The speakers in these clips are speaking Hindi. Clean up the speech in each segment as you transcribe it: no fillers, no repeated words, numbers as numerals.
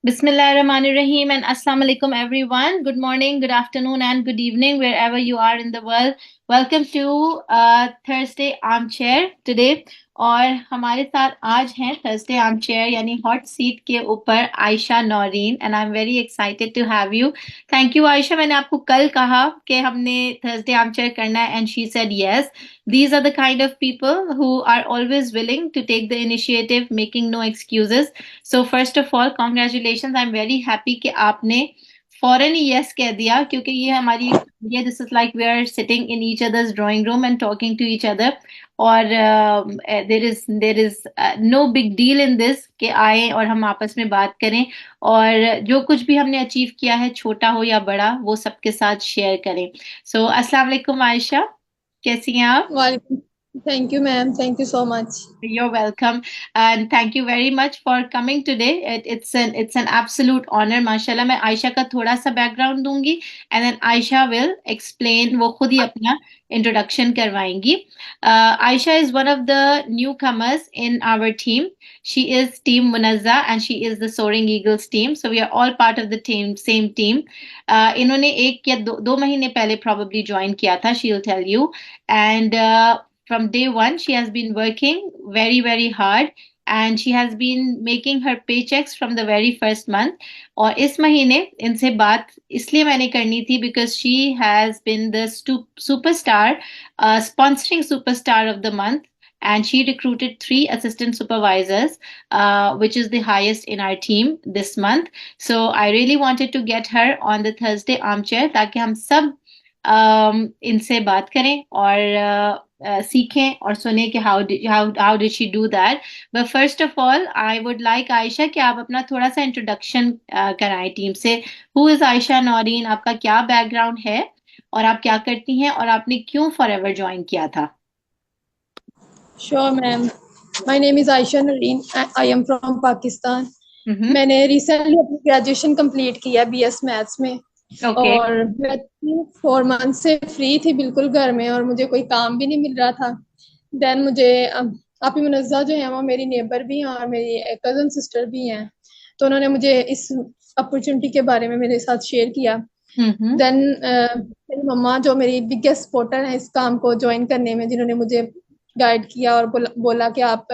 Bismillahirrahmanirrahim and Assalamu alaikum everyone. Good morning, good afternoon, and good evening wherever you are in the world. Welcome to Thursday Armchair today. और हमारे साथ आज हैं थर्सडे आर्मचेयर यानी हॉट सीट के ऊपर Ayesha Naureen and I am very excited to have you. Thank you Ayesha. मैंने आपको कल कहा कि हमने थर्सडे आर्मचेयर करना है and she said yes. These are the kind of people who are always willing to take the initiative, making no excuses. So first of all, congratulations. I'm very happy कि आपने फौरन ही यस कह दिया क्योंकि ये हमारी ये this is like we are sitting in each others drawing room and talking to each other. और there is no big deal in this कि आए और हम आपस में बात करें और जो कुछ भी हमने अचीव किया है छोटा हो या बड़ा वो सबके साथ शेयर करें. सो अस्सलाम वालेकुम आयशा, कैसी हैं आप? वालेकुम. Thank you ma'am, thank you so much. You're welcome, and thank you very much for coming today. It's an absolute honor. माशाल्लाह मैं आयशा का थोड़ा सा बैकग्राउंड दूंगी and then Aisha will explain. वो खुद ही अपना introduction करवाएंगी. Aisha is one of the newcomers in our team. She is Team Munazza and she is the Soaring Eagles team. So we are all part of the team, same team. इन्होंने एक या दो महीने पहले probably join किया था. She'll tell you. And from day one she has been working very hard and she has been making her paychecks from the very first month. और इस महीने इनसे बात इसलिए मैंने करनी थी because she has been the superstar, sponsoring superstar of the month, and she recruited three assistant supervisors, which is the highest in our team this month. So I really wanted to get her on the Thursday armchair ताकि हम सब इनसे बात करें और सीखें और सुने कि how did she do that. But first of all I would like Ayesha कि आप अपना थोड़ा सा इंट्रोडक्शन कराएं टीम से. हु इज आयशा नौरीन, आपका क्या बैकग्राउंड है और आप क्या करती हैं और आपने क्यों फॉरएवर ज्वाइन किया था? Sure ma'am. My name is Ayesha Nareen. I am from Pakistan. हम्म. मैंने रिसेंटली अपनी ग्रेजुएशन कंप्लीट किया बीएस मैथ्स में. ओके. और मैं 4 मंथ से फ्री थी बिल्कुल घर में और मुझे कोई काम भी नहीं मिल रहा था. देन मुझे आपी मुनज़्ज़ा जो है वो मेरी नेबर भी हैं और मेरी कज़न सिस्टर भी हैं. तो उन्होंने मुझे इस अपॉर्चुनिटी के बारे में मेरे साथ शेयर किया. हम्म. देन मेरी मम्मा जो मेरी बिगेस्ट सपोर्टर है इस काम को ज्वाइन करने में, जिन्होंने मुझे गाइड किया और बोला कि आप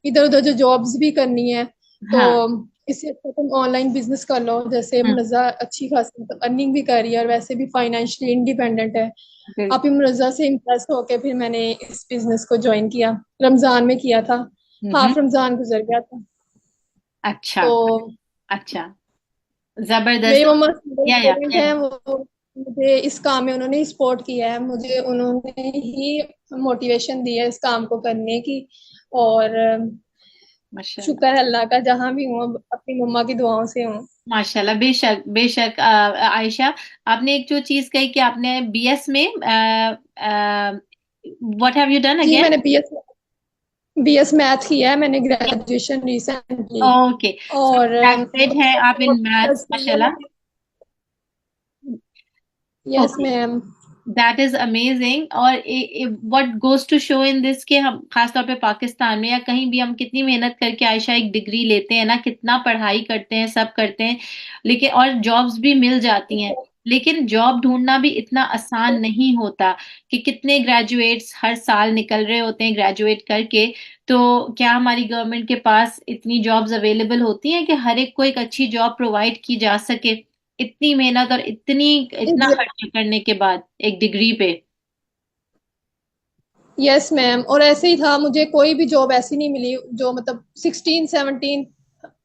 इधर उधर जो जॉब्स भी करनी है तो हाँ. इससे अच्छा तुम ऑनलाइन बिजनेस कर लो. जैसे हम्म. मुनज़्ज़ा अच्छी खासी अर्निंग भी कर रही है और वैसे भी फाइनेंशियली इंडिपेंडेंट है. आप ही बिल्कुल. मुनज़्ज़ा से इम्प्रेस होके फिर मैंने इस बिजनेस को ज्वाइन किया. रमजान में किया था. हम्म. हाफ रमजान गुजर गया था. अच्छा. तो अच्छा. जबरदस्त. मेरी तो मम्मा या पेरेंट हैं वो मुझे इस काम में उन्होंने ही सपोर्ट किया है. मुझे उन्होंने ही मोटिवेशन दी है इस काम को करने की. और माशाल्लाह. शुक्र है अल्लाह का, जहाँ भी हूँ अपनी मम्मा की दुआओं से हूँ. माशाल्लाह. बेशक बेशक. आयशा, आपने एक जो चीज कही कि आपने बीएस में व्हाट हैव यू डन जी अगेन? मैंने बीएस मैथ किया है. मैंने ग्रेजुएशन रिसेंटली. ओके. सो और ग्रेजुएट हैं आप इन मैथ्स, माशाल्लाह. Yes okay. Ma'am. That is amazing. और what goes to show in this कि हम खासतौर पे पाकिस्तान में या कहीं भी हम कितनी मेहनत करके आयशा एक डिग्री लेते हैं ना, कितना पढ़ाई करते हैं, सब करते हैं, लेकिन और जॉब्स भी मिल जाती हैं, लेकिन जॉब ढूंढना भी इतना आसान नहीं होता कि कितने ग्रेजुएट्स हर साल निकल रहे होते हैं ग्रेजुएट करके. तो क्या हमारी गवर्नमेंट के पास इतनी जॉब्स अवेलेबल होती हैं कि हर एक को एक अच्छी जॉब प्रोवाइड की जा सके इतनी मेहनत और इतना खर्च करने के बाद एक डिग्री पे? Yes ma'am. और ऐसे ही था, मुझे कोई भी जॉब ऐसी नहीं मिली जो मतलब 16-17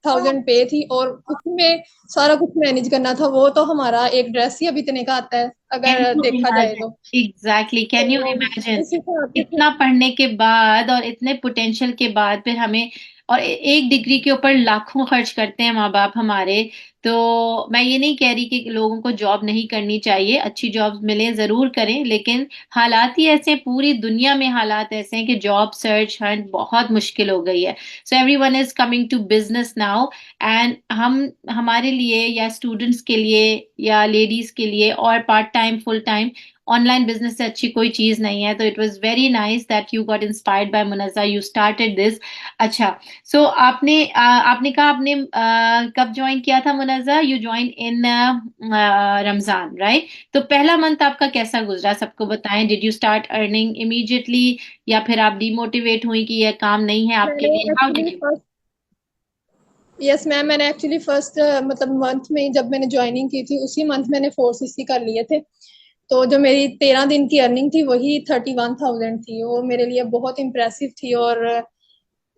थाउजेंड पे थी और उसमें सारा कुछ मैनेज करना था. वो तो हमारा एक ड्रेस ही अभी इतने का आता है कैन अगर यू देखा जाए इमेजिन? तो. एग्जैक्टली, कैन यू तो इमेजिन? उस हिसाब से इतना पढ़ने के बाद और इतने पोटेंशियल के बाद फिर हमें और एक डिग्री के ऊपर लाखों खर्च करते हैं माँ बाप हमारे. तो मैं ये नहीं कह रही कि लोगों को जॉब नहीं करनी चाहिए, अच्छी जॉब मिले जरूर करें, लेकिन हालात ही ऐसे हैं, पूरी दुनिया में हालात ऐसे हैं कि जॉब सर्च हंट बहुत मुश्किल हो गई है. So everyone is coming to business now. And हम हमारे लिए या स्टूडेंट्स के लिए या लेडीज के लिए और part time full time online business से अच्छी कोई चीज नहीं है। तो it was very nice that you got inspired by Munazza, you started this. अच्छा, सो आपने कहा आपने कब ज्वाइन किया था Munazza? You join in Ramzan, right? तो पहला मंथ आपका कैसा गुजरा, सबको बताएं। Did you start earning immediately, या फिर आप डिमोटिवेट हुई कि यह काम नहीं है आपके मैंने लिए? How did actually you? First yes ma'am, मैंने एक्चुअली फर्स्ट मतलब मंथ में जब मैंने ज्वाइनिंग की थी उसी मंथ मैंने 4 CC कर लिए थे। तो जो मेरी 13 दिन की अर्निंग थी वही 31,000 थी। वो मेरे लिए बहुत इम्प्रेसिव थी। और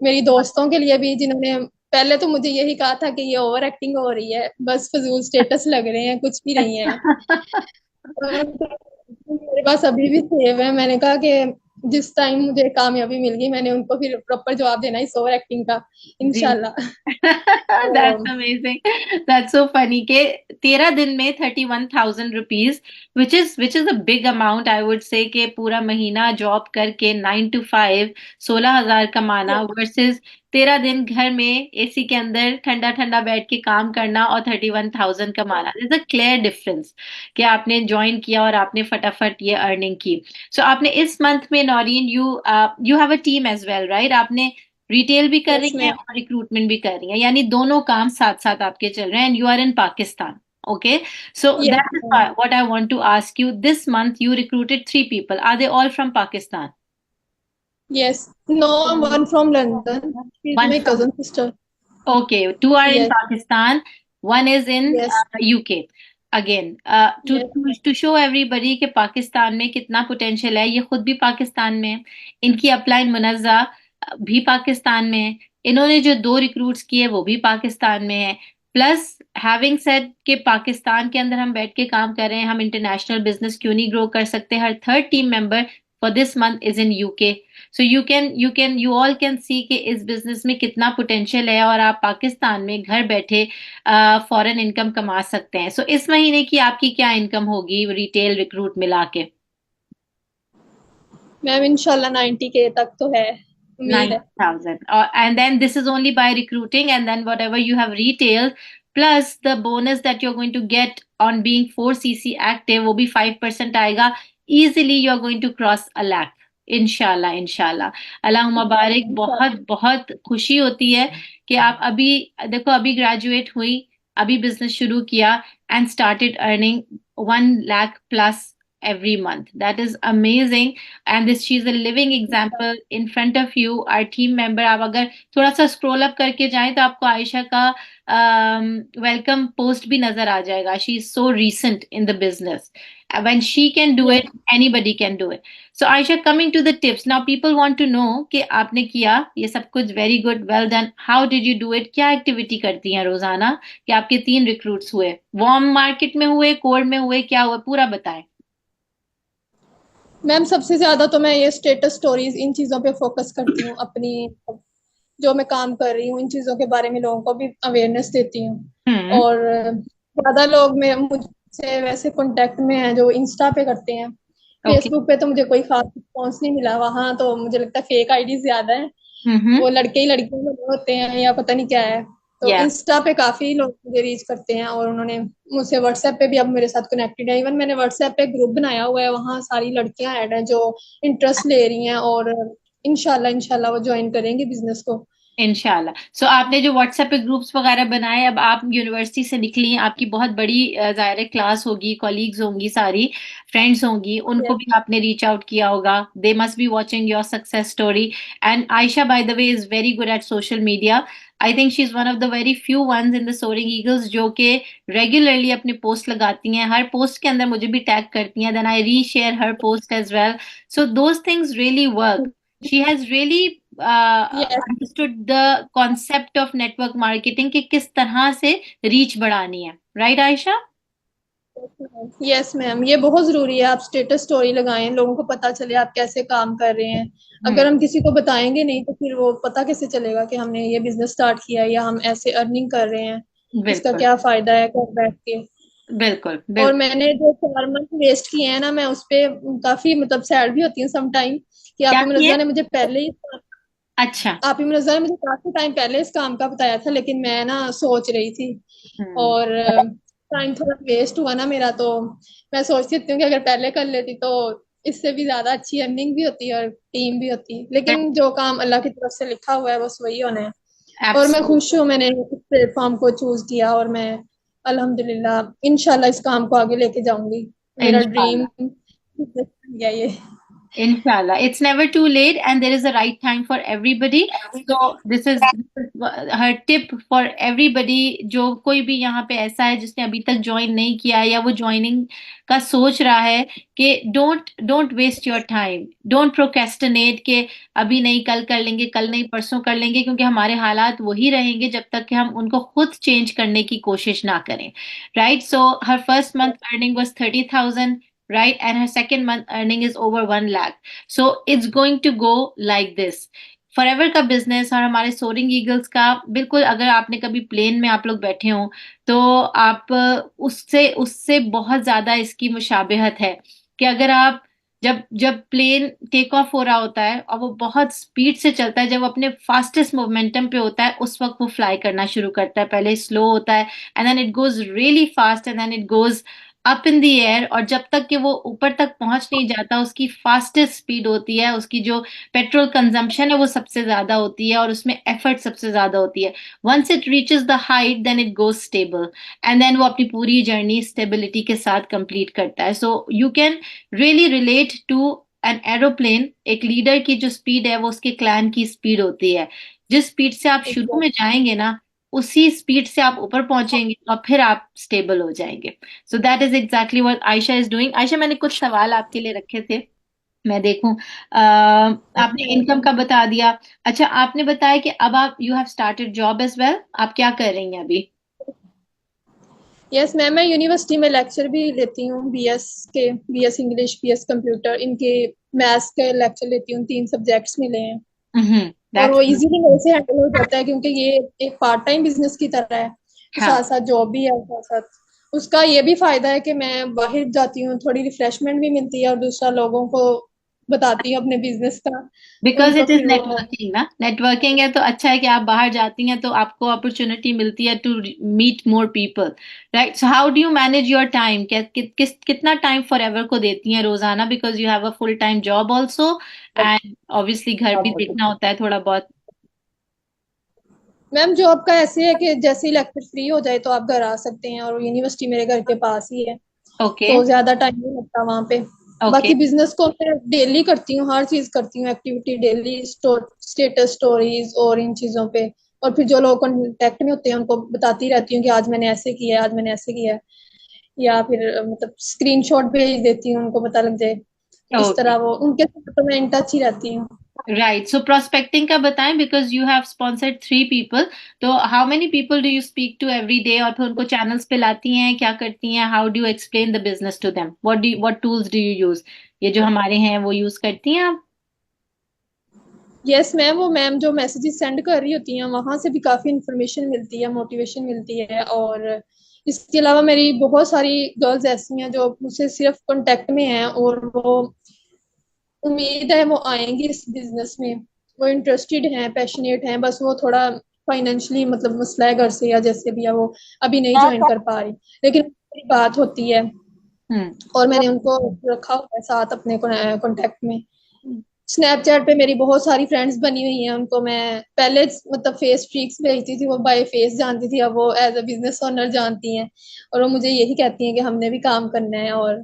मेरी दोस्तों के लिए भी, जिन्होंने पहले तो मुझे यही कहा था कि ये ओवर एक्टिंग हो रही है, बस फजूल स्टेटस लग रहे हैं, कुछ भी नहीं है। तो मेरे पास अभी भी सेव है। मैंने कहा कि जिस टाइम मुझे कामयाबी मिल गई मैंने उनको फिर प्रॉपर जवाब देना इस ओवर एक्टिंग का, जी। इंशाल्लाह। दैट्स तो अमेजिंग, दैट्स सो फनी के 13 दिन में 31,000 rupees, which is a big amount, I would say, कि पूरा महीना जॉब करके 9 to 5 16,000 कमाना वर्सेस 13 दिन घर में एसी के अंदर ठंडा ठंडा बैठ के काम करना और 31,000 कमाना। इज अ क्लियर डिफरेंस कि आपने ज्वाइन किया और आपने फटाफट ये अर्निंग की। सो आपने इस मंथ में, Naureen, you have a team as well, right? आपने रिटेल भी कर यस रही हैं मैम। और रिक्रूटमेंट भी कर रही हैं, यानी दोनों काम साथ साथ आपके चल रहे हैं, and you are in Pakistan. Okay, so yes that is ma'am. what I want to ask you. This month you recruited 3 people. Are they all from Pakistan? Yes, no, one from London, she is One my from, cousin sister. okay, two are in yes. Pakistan, one is in yes. UK. Again, yes. to show everybody कि पाकिस्तान में कितना पोटेंशियल है, ये खुद भी पाकिस्तान में है, इनकी अपलाइन मुनज़्ज़ा भी पाकिस्तान में है, इन्होंने जो 2 रिक्रूट्स किए वो भी पाकिस्तान में है। प्लस हैविंग सेड कि पाकिस्तान के अंदर हम बैठ के काम कर रहे हैं, हम इंटरनेशनल बिजनेस क्यों नहीं ग्रो कर सकते? हर third team member for this month is in UK. So you all can see कि इस बिजनेस में कितना पोटेंशियल है, और आप पाकिस्तान में घर बैठे फॉरेन इनकम कमा सकते हैं। सो इस महीने की आपकी क्या इनकम होगी रिटेल रिक्रूट मिला के? मैम इंशाल्लाह 90K तक तो है, उम्मीद है। 9,000, and then this is only by recruiting, and then whatever you have retailed plus the bonus that you're going to get on being 4cc active, वो भी 5% आएगा। easily you're going to cross a lakh, इंशाल्लाह इंशाल्लाह। अल्लाह मुबारक, बहुत इंशाल्लाह। बहुत खुशी होती है कि आप अभी, देखो, अभी ग्रेजुएट हुई, अभी बिजनेस शुरू किया, and started earning 1 lakh plus every month. That is amazing, and this, she's a living example in front of you, our team member। आप अगर थोड़ा सा स्क्रॉल अप करके जाएं तो आपको आयशा का वेलकम पोस्ट भी नजर आ जाएगा। She is so recent in the business, when she can do it, yes anybody can do it। so Aisha, coming to the tips now, people want to know कि आपने किया ये सब कुछ, very good, well done. How did you do it? क्या एक्टिविटी करती हैं रोजाना कि आपके 3 रिक्रूट्स हुए? वार्म मार्केट में हुए, कोल्ड में हुए, क्या हुआ, पूरा बताएं। मैम, सबसे ज्यादा तो मैं ये स्टेटस स्टोरीज इन चीजों पे फोकस करती हूँ। अपनी जो मैं काम कर रही हूँ इन चीजों के बारे में लोगों को भी अवेयरनेस देती हूँ। हम्म। और ज्यादा लोग मैं मुझसे वैसे कांटेक्ट में हैं जो इंस्टा पे करते हैं। ओके। फेसबुक पे तो मुझे कोई खास रिस्पॉन्स नहीं मिला, वहां तो मुझे लगता है फेक आईडी ज्यादा है। हम्म। वो लड़के ही लड़कियों में होते हैं या पता नहीं क्या है। तो या इंस्टा पे काफी लोग मुझे रीच करते हैं, और उन्होंने मुझसे व्हाट्सएप पे भी अब मेरे साथ कनेक्टेड है। इवन मैंने व्हाट्सएप पे ग्रुप बनाया हुआ है, वहाँ सारी लड़कियां ऐड हैं जो इंटरेस्ट ले रही हैं, और इंशाल्लाह इंशाल्लाह वो ज्वाइन करेंगे बिजनेस को। इनशाला। सो आपने जो व्हाट्सएप पे ग्रुप्स वगैरह बनाए, अब आप यूनिवर्सिटी से निकली, आपकी बहुत बड़ी ज़ाहिर है क्लास होगी, कॉलीग्स होंगी, सारी फ्रेंड्स होंगी, उनको यस। भी आपने रीच आउट किया होगा। They must be watching your success story. And Ayesha, by the way, is very good at social media. I think she is one of the very few ones in the soaring eagles जो कि रेगुलरली अपने पोस्ट लगाती हैं, हर पोस्ट के अंदर मुझे भी टैग करती हैं, then I reshare her post as well. So those things really work. She has really yes. Understood the concept of network marketing कि किस तरह से रीच बढ़ानी है, राइट आयशा? यस मैम, ये बहुत जरूरी है। आप स्टेटस स्टोरी लगाएं, लोगों को पता चले आप कैसे काम कर रहे हैं। हम्म। अगर हम किसी को बताएंगे नहीं तो फिर वो पता कैसे चलेगा कि हमने ये बिजनेस स्टार्ट किया है या हम ऐसे अर्निंग कर रहे हैं, इसका बिल्कुल क्या फायदा है घर बैठ के। बिल्कुल और बिल्कुल। मैंने जो 4 मंथ वेस्ट किए हैं ना, मैं उस पे काफी मतलब सैड भी होती हूँ सम टाइम कि क्या आपी किए? मुनज़्ज़ा ने मुझे पहले ही अच्छा। आपी मुनज़्ज़ा ने मुझे काफी टाइम पहले इस काम का बताया था, लेकिन मैं ना सोच रही थी। हम्म। और टाइम थोड़ा वेस्ट हुआ ना मेरा, तो मैं सोचती हूँ कि अगर पहले कर लेती तो इससे भी ज्यादा अच्छी अर्निंग भी होती और टीम भी होती, लेकिन जो काम अल्लाह की तरफ से लिखा हुआ है बस वही होना है। और मैं खुश हूँ मैंने इस प्लेटफॉर्म को चूज किया, और मैं अल्हम्दुलिल्लाह इंशाल्लाह इस काम को आगे लेके जाऊंगी। मेरा ड्रीम एब्सोल्युटली बन गया ये। Inshallah, it's never too late, and there is a right time for everybody. So this is her tip for everybody. जो कोई भी यहाँ पे ऐसा है जिसने अभी तक ज्वाइन नहीं किया है या वो ज्वाइनिंग का सोच रहा है, कि don't waste your time, don't procrastinate के अभी नहीं, कल कर लेंगे, कल नहीं परसों कर लेंगे, क्योंकि हमारे हालात वही रहेंगे जब तक कि हम उनको खुद चेंज करने की कोशिश ना करें, right? So her first month earning was 30,000, right? And her second month earning is over 1 lakh. So it's going to go like this. Forever का बिजनेस और हमारे सोरिंग ईगल्स का, बिल्कुल अगर आपने कभी प्लेन में आप लोग बैठे हो तो आप उससे उससे बहुत ज्यादा इसकी मुशाबिहत है, कि अगर आप जब जब प्लेन टेक ऑफ हो रहा होता है और वो बहुत स्पीड से चलता है, जब वो अपने फास्टेस्ट मोमेंटम पे होता है, उस वक्त वो फ्लाई करना शुरू करता है। पहले स्लो होता है, and then it goes really fast, and then it goes up in the air, और जब तक कि वो ऊपर तक पहुंच नहीं जाता उसकी फास्टेस्ट स्पीड होती है, उसकी जो पेट्रोल कंजम्पशन है वो सबसे ज्यादा होती है, और उसमें एफर्ट सबसे ज्यादा होती है। Once it reaches the height then it goes stable, and then वो अपनी पूरी जर्नी स्टेबिलिटी के साथ कंप्लीट करता है। So you can really relate to an aeroplane. एक लीडर की जो स्पीड है वो उसके क्लैन की स्पीड होती है। जिस स्पीड से आप शुरू में जाएंगे ना, उसी स्पीड से आप ऊपर पहुंचेंगे और फिर आप स्टेबल हो जाएंगे। So that is exactly what Ayesha is doing. Ayesha, मैंने कुछ सवाल आपके लिए रखे थे, मैं देखूं। आपने इनकम का बता दिया। अच्छा, आपने बताया कि अब आप you have started job as well, आप क्या कर रही हैं अभी? यस मैम, मैं यूनिवर्सिटी में लेक्चर भी लेती हूँ, बीएस इंग्लिश, बीएस कंप्यूटर, इनके मैथ्स के लेक्चर लेती हूँ, 3 सब्जेक्ट्स मिले हैं। और दैट्स वो इजीली मेरे से हैंडल हो जाता है, क्योंकि ये एक पार्ट टाइम बिजनेस की तरह है, तो हाँ। साथ साथ जॉब भी है, साथ साथ उसका ये भी फायदा है कि मैं बाहर जाती हूँ, थोड़ी रिफ्रेशमेंट भी मिलती है, और दूसरा लोगों को बताती हूँ अपने बिजनेस का। बिकॉज उनको इट इज फिर वो नेटवर्किंग ना, नेटवर्किंग है तो अच्छा है कि आप बाहर जाती हैं तो आपको अपॉर्चुनिटी मिलती है to meet more people, right? So how do you manage your time? कितना टाइम फॉर एवर को देती हैं रोजाना, because you have a full time job also, and obviously घर भी देखना होता है थोड़ा बहुत। मैम जॉब का ऐसे है कि जैसे ही लेक्चर फ्री हो जाए तो आप घर आ सकते हैं, और यूनिवर्सिटी मेरे घर के पास ही है, ओके। तो ज्यादा टाइम नहीं लगता वहां पे। ओके। बाकी बिजनेस को मैं डेली करती हूँ, हर चीज करती हूँ, एक्टिविटी डेली, स्टेटस स्टोरीज और इन चीजों पे। और फिर जो लोग कांटेक्ट में होते हैं उनको बताती रहती हूँ कि आज मैंने ऐसे किया है, आज मैंने ऐसे किया है, या फिर मतलब स्क्रीनशॉट भेज देती हूँ, उनको पता लग जाए। इस ओके। तरह वो उनके साथ तो मैं इन टच ही रहती हूँ। राइट, सो प्रोस्पेक्टिंग का बताएं, because you have sponsored 3 people. तो how many people do you speak to every day, और फिर उनको चैनल्स पे लाती हैं, क्या करती हैं? How do you explain the business to them? What tools do you use? ये जो हमारे हैं वो यूज करती हैं आप? यस मैम, वो मैम जो मैसेजेस सेंड कर रही होती हैं वहां से भी काफी इंफॉर्मेशन मिलती है, मोटिवेशन मिलती है। और इसके अलावा मेरी बहुत सारी गर्ल्स ऐसी हैं जो मुझसे सिर्फ कांटेक्ट में हैं, और वो उम्मीद है वो आएंगी इस बिजनेस में, वो इंटरेस्टेड हैं, पैशनेट हैं, बस वो थोड़ा फाइनेंशियली मतलब मसला है घर से या जैसे भी है, वो अभी नहीं ज्वाइन कर पा रही, लेकिन मेरी बात होती है, हम्म। और मैंने उनको रखा हुआ है साथ अपने कॉन्टेक्ट में। स्नैपचैट पे मेरी बहुत सारी फ्रेंड्स बनी हुई हैं, उनको मैं पहले मतलब फेस ट्रिक्स भेजती थी, वो बाय फेस जानती थी, अब वो एज अ बिजनेस ओनर जानती हैं, और वो मुझे यही कहती हैं कि हमने भी काम करना है। और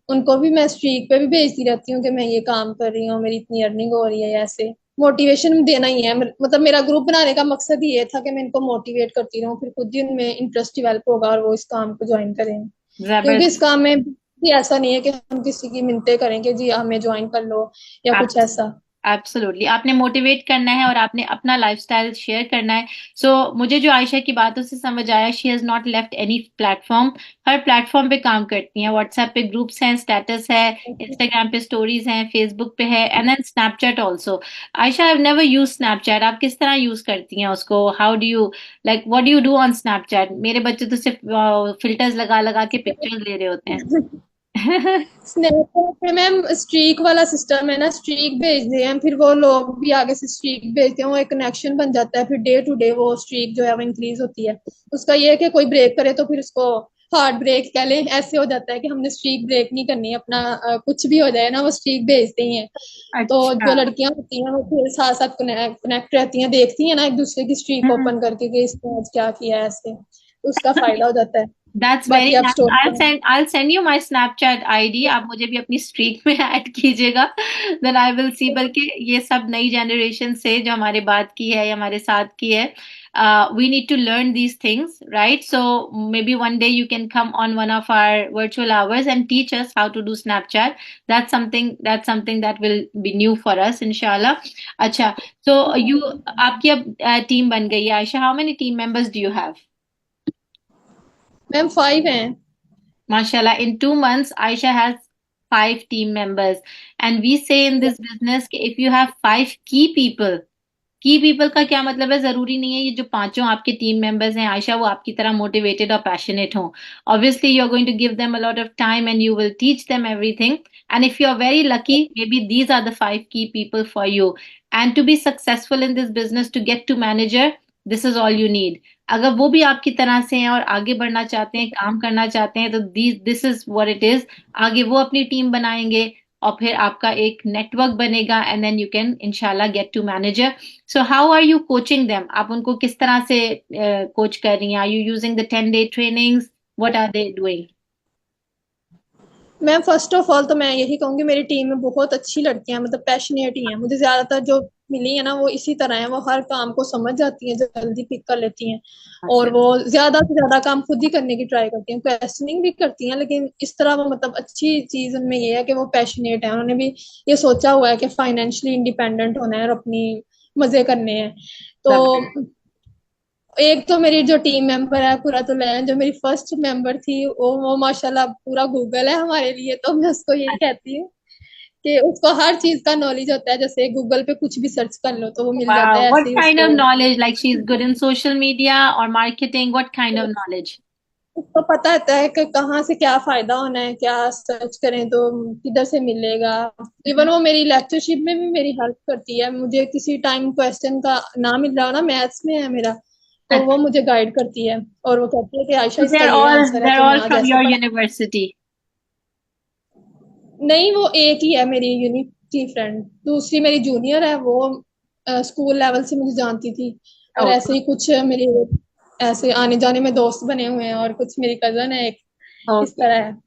उनको भी मैं स्ट्रीक पे भी भेजती रहती हूँ कि मैं ये काम कर रही हूँ, मेरी इतनी अर्निंग हो रही है, ऐसे मोटिवेशन देना ही है। मतलब मेरा ग्रुप बनाने का मकसद ही ये था कि मैं इनको मोटिवेट करती रहूँ, फिर खुद ही उनमें इंटरेस्ट डेवलप होगा और वो इस काम को ज्वाइन करेंगे। क्योंकि इस जबरदस्त। काम में भी ऐसा नहीं है कि हम किसी की मिन्नतें करें कि जी हमें ज्वाइन कर लो या कुछ ऐसा। एब्सोल्युटली, आपने मोटिवेट करना है और आपने अपना लाइफस्टाइल शेयर करना है। सो मुझे जो आयशा की बातों से समझ आया, she has not left any platform. Her platform पे काम करती हैं, व्हाट्सएप पे ग्रुप्स हैं, स्टेटस है, इंस्टाग्राम पे स्टोरीज हैं, फेसबुक पे है, and then Snapchat also. Ayesha, I have never use Snapchat, आप किस तरह यूज करती हैं उसको? How do you, like what do you do on Snapchat? मेरे बच्चे तो सिर्फ फिल्टर्स लगा लगा के पिक्चर्स ले रहे होते हैं। स्नैपचैट पे मैम स्ट्रीक वाला सिस्टम है ना, स्ट्रीक भेजते हैं, फिर वो लोग भी आगे से स्ट्रीक भेजते हैं, वो एक कनेक्शन बन जाता है, फिर डे टू डे वो स्ट्रीक जो है वो इंक्रीज होती है। उसका ये है कि कोई ब्रेक करे तो फिर उसको हार्ट ब्रेक कह लें, ऐसे हो जाता है कि हमने स्ट्रीक ब्रेक नहीं करनी अपना, कुछ भी हो जाए ना वो स्ट्रीक भेजते ही हैं। तो अच्छा। जो लड़कियां होती हैं वो फिर साथ साथ कनेक्ट रहती हैं, देखती हैं ना एक दूसरे की स्ट्रीक हम्म। ओपन करके कि इसने आज क्या किया है ऐसे, तो उसका फायदा हो जाता है। That's very बाकी आप nice. Story I'll send you my Snapchat ID. आप मुझे भी अपनी स्ट्रीक में ऐड कीजिएगा. Then I will see. बल्कि ये सब नई जनरेशन से जो हमारे बाद की है या हमारे साथ की है, we need to learn these things, right? So maybe one day you can come on one of our virtual hours and teach us how to do Snapchat. That's something that will be new for us, inshallah. अच्छा. So you आपकी अब टीम बन गई है Ayesha. How many team members do you have? Ma'am 5 हैं। Mashallah, in 2 months, Aisha has 5 team members. And we say in this business कि if you have 5 key people का क्या मतलब है? जरूरी नहीं है ये जो पांचों आपके टीम मेंबर्स हैं आयशा वो आपकी तरह मोटिवेटेड और पैशनेट हों. Obviously, you're going to give them a lot of time and you will teach them everything. And if you're very lucky, maybe these are the 5 key people for you. And to be successful in this business, to get to manager, this is all you need. अगर वो भी आपकी तरह से हैं और आगे बढ़ना चाहते हैं, काम करना चाहते हैं, तो this is what it is. आगे वो अपनी टीम बनाएंगे और फिर आपका एक नेटवर्क बनेगा एंड देन यू कैन इंशाल्लाह get to manager. So how are you coaching them? आप उनको किस तरह से कोच कर रही हैं? Are you using the 10 day trainings? What are they doing? Ma'am first of all तो मैं यही कहूंगी मेरी टीम में बहुत अच्छी लड़कियां मतलब पैशनेट ही हैं। मुझे ज्यादातर जो मिली है ना वो इसी तरह है, वो हर काम को समझ जाती हैं, जल्दी पिक कर लेती हैं और वो ज्यादा से ज्यादा काम खुद ही करने की ट्राई करती हैं, क्वेश्चनिंग भी करती हैं, लेकिन इस तरह वो मतलब अच्छी चीज उनमें ये है कि वो पैशनेट है। उन्होंने भी ये सोचा हुआ है कि फाइनेंशियली इंडिपेंडेंट होना है और अपनी मजे करने हैं। तो एक तो मेरी जो टीम मेंबर है पूरा तो है, जो मेरी फर्स्ट मेंबर थी वो माशाल्लाह पूरा गूगल है हमारे लिए। तो मैं उसको यही कहती हूँ कि उसको हर चीज का नॉलेज होता है, जैसे गूगल पे कुछ भी सर्च कर लो तो वो मिल जाता Wow, है, what ऐसे ही kind of उसको knowledge? Like she's good in social media or marketing? What kind of knowledge? उसको पता रहता है कि कहाँ से क्या फायदा होना है, क्या सर्च करें तो किधर से मिलेगा। इवन वो मेरी लेक्चरशिप में भी मेरी हेल्प करती है, मुझे किसी टाइम क्वेश्चन का ना मिल रहा हो ना, मैथ्स में है मेरा, तो वो मुझे गाइड करती है और वो कहती है कि आयशा So इसका ये आंसर है, they're तुम्हें all आज from ऐसे your पढ़ा। university. नहीं वो एक ही है मेरी यूनि की फ्रेंड, दूसरी मेरी जूनियर है, वो स्कूल लेवल से मुझे जानती थी। और Oh, ऐसे ही कुछ मेरे ऐसे आने जाने में दोस्त बने हुए हैं और कुछ मेरी कजन है एक, इस okay. तरह है,